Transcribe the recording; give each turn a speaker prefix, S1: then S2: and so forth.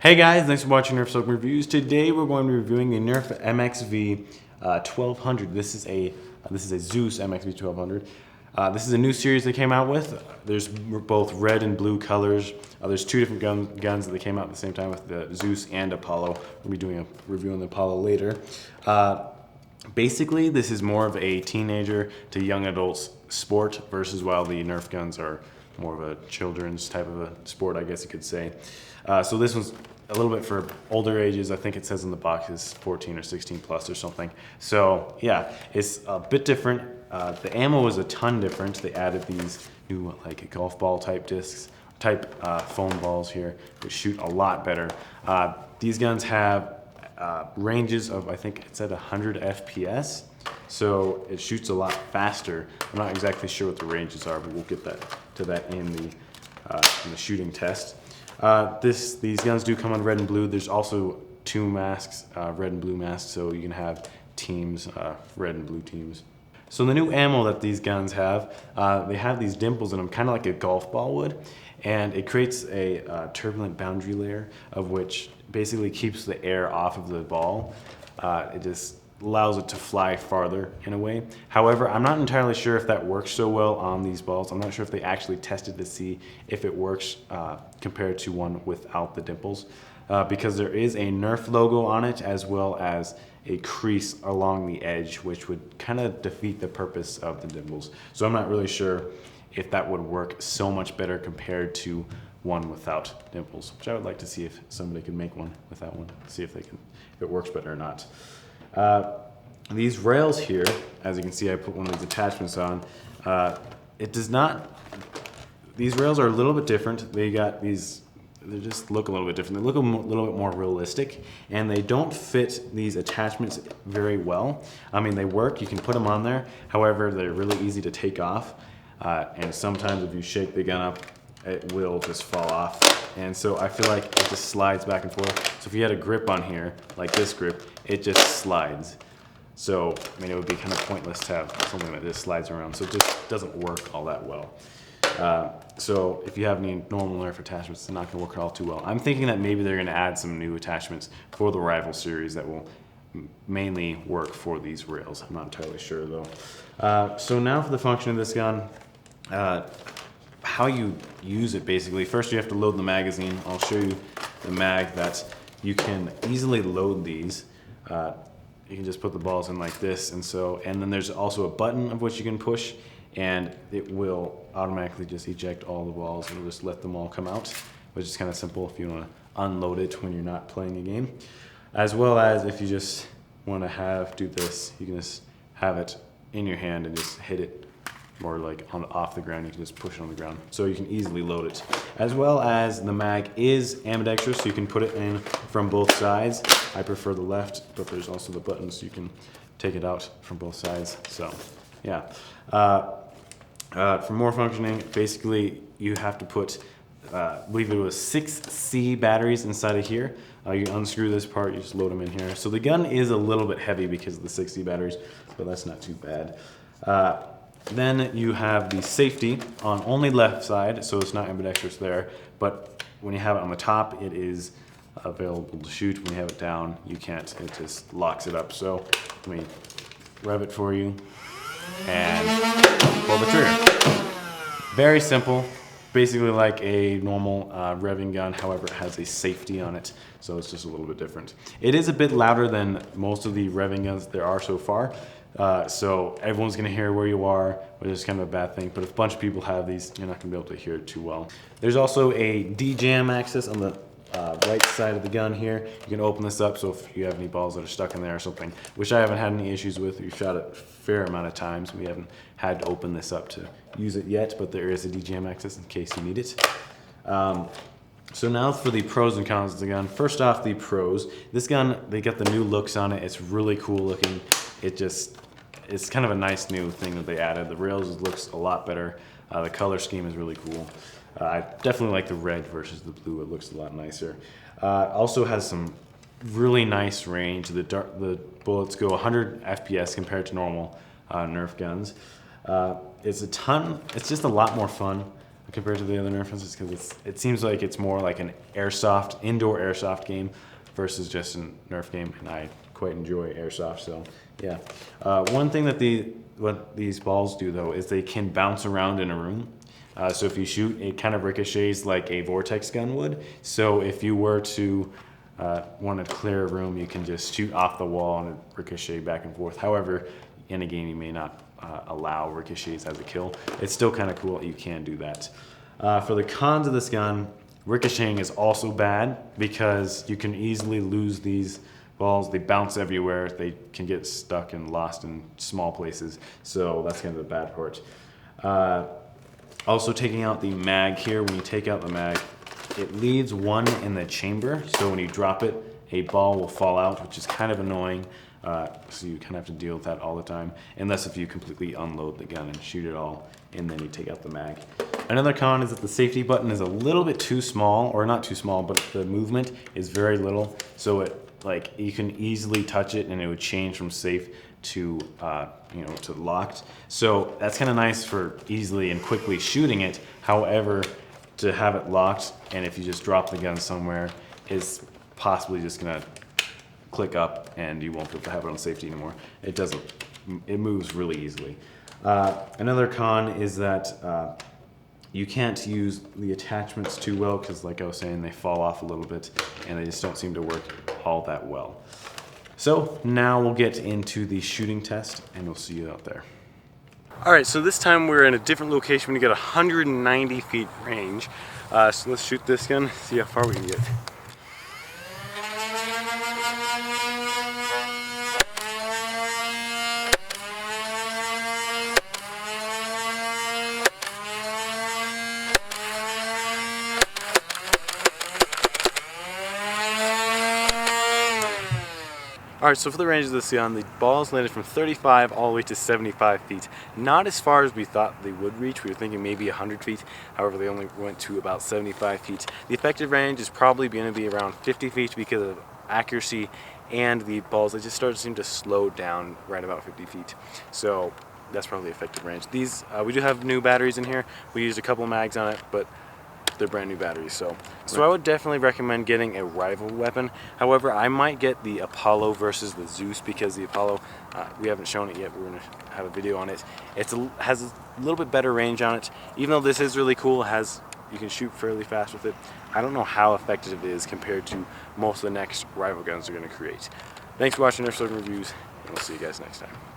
S1: Hey guys, thanks for watching Nerf Socom Reviews. Today we're going to be reviewing the Nerf MXV-1200. This is a Zeus MXV-1200. This is a new series they came out with. There's both red and blue colors. There's two different guns that they came out at the same time with, the Zeus and Apollo. We'll be doing a review on the Apollo later. Basically, this is more of a teenager to young adults sport versus while the Nerf guns are more of a children's type of a sport, I guess you could say. So this one's a little bit for older ages. I think it says in the box is 14 or 16 plus or something. So yeah, it's a bit different. The ammo is a ton different. They added these new like golf ball type discs, foam balls here, which shoot a lot better. These guns have ranges of, I think it said 100 FPS. So it shoots a lot faster. I'm not exactly sure what the ranges are, but we'll get to that in the shooting test. These guns do come on red and blue. There's also two masks, red and blue masks, so you can have teams, red and blue teams. So the new ammo that these guns have, they have these dimples in them, kind of like a golf ball would, and it creates a turbulent boundary layer, of which basically keeps the air off of the ball. It just allows it to fly farther in a way. However, I'm not entirely sure if that works so well on these balls. I'm not sure if they actually tested to see if it works compared to one without the dimples, because there is a Nerf logo on it as well as a crease along the edge, which would kind of defeat the purpose of the dimples. So I'm not really sure if that would work so much better compared to one without dimples, which I would like to see if somebody could make one without one, see if it works better or not. These rails here, as you can see, I put one of these attachments on. It does not, these rails are a little bit different. They just look a little bit different. They look a little bit more realistic, and they don't fit these attachments very well. I mean, they work, you can put them on there. However, they're really easy to take off. And sometimes if you shake the gun up, it will just fall off. And so I feel like it just slides back and forth. So if you had a grip on here, like this grip, it just slides. So, I mean, it would be kind of pointless to have something that just slides around. So it just doesn't work all that well. So if you have any normal Nerf attachments, it's not gonna work all too well. I'm thinking that maybe they're gonna add some new attachments for the Rival series that will mainly work for these rails. I'm not entirely sure though. So now for the function of this gun. How you use it basically. First you have to load the magazine. I'll show you the mag that you can easily load these. You can just put the balls in like this, and then there's also a button of which you can push, and it will automatically just eject all the balls and just let them all come out, which is kind of simple if you want to unload it when you're not playing a game. As well as if you just want to do this, you can just have it in your hand and just hit it. Or like off the ground, you can just push it on the ground. So you can easily load it. As well as the mag is ambidextrous, so you can put it in from both sides. I prefer the left, but there's also the button so you can take it out from both sides. So yeah. For more functioning, basically you have to put, I believe it was 6C batteries inside of here. You unscrew this part, you just load them in here. So the gun is a little bit heavy because of the 6C batteries, but that's not too bad. Then you have the safety on only left side, so it's not ambidextrous there, but when you have it on the top, it is available to shoot. When you have it down, you can't, it just locks it up. So let me rev it for you and pull the trigger. Very simple, basically like a normal revving gun, however it has a safety on it, so it's just a little bit different. It is a bit louder than most of the revving guns there are so far. So everyone's gonna hear where you are, which is kind of a bad thing, but if a bunch of people have these, you're not gonna be able to hear it too well. There's also a D-jam access on the right side of the gun here. You can open this up, so if you have any balls that are stuck in there or something, which I haven't had any issues with. We've shot it a fair amount of times. We haven't had to open this up to use it yet, but there is a D-jam access in case you need it. So now for the pros and cons of the gun. First off, the pros. This gun, they got the new looks on it. It's really cool looking. It's kind of a nice new thing that they added. The rails looks a lot better. The color scheme is really cool. I definitely like the red versus the blue. It looks a lot nicer. Also has some really nice range. The bullets go 100 FPS compared to normal Nerf guns. It's just a lot more fun. compared to the other Nerf guns, because it seems like it's more like an indoor airsoft game versus just a Nerf game, and I quite enjoy airsoft. So yeah, one thing that what these balls do though is they can bounce around in a room. So if you shoot, it kind of ricochets like a vortex gun would. So if you were to want to clear a room, you can just shoot off the wall and ricochet back and forth. However, in a game you may not allow ricochets as a kill. It's still kind of cool that you can do that. For the cons of this gun, ricocheting is also bad because you can easily lose these balls. They bounce everywhere. They can get stuck and lost in small places. So that's kind of the bad part. Also, taking out the mag here, when you take out the mag, it leaves one in the chamber. So when you drop it, a ball will fall out, which is kind of annoying. So you kind of have to deal with that all the time, unless if you completely unload the gun and shoot it all, and then you take out the mag. Another con is that the safety button is a little bit too small, or not too small, but the movement is very little. So you can easily touch it and it would change from safe to to locked. So that's kind of nice for easily and quickly shooting it. However, to have it locked, and if you just drop the gun somewhere, is possibly just gonna click up and you won't be able to have it on safety anymore. It moves really easily. Another con is that you can't use the attachments too well because, like I was saying, they fall off a little bit and they just don't seem to work all that well. So now we'll get into the shooting test and we'll see you out there. All right, so this time we're in a different location. We get 190 feet range. So let's shoot this gun, see how far we can get. Alright, so for the range of this gun, the balls landed from 35 all the way to 75 feet. Not as far as we thought they would reach. We were thinking maybe 100 feet. However, they only went to about 75 feet. The effective range is probably going to be around 50 feet because of accuracy, and the balls, they just started to seem to slow down right about 50 feet. So that's probably the effective range. These, we do have new batteries in here. We used a couple mags on it, but they're brand new batteries, so I would definitely recommend getting a rival weapon. However, I might get the Apollo versus the Zeus, because the Apollo, we haven't shown it yet, but we're going to have a video on it. It has a little bit better range on it. Even though this is really cool, you can shoot fairly fast with it, I don't know how effective it is compared to most of the next rival guns they're going to create. Thanks for watching Nerf Reviews, and we'll see you guys next time.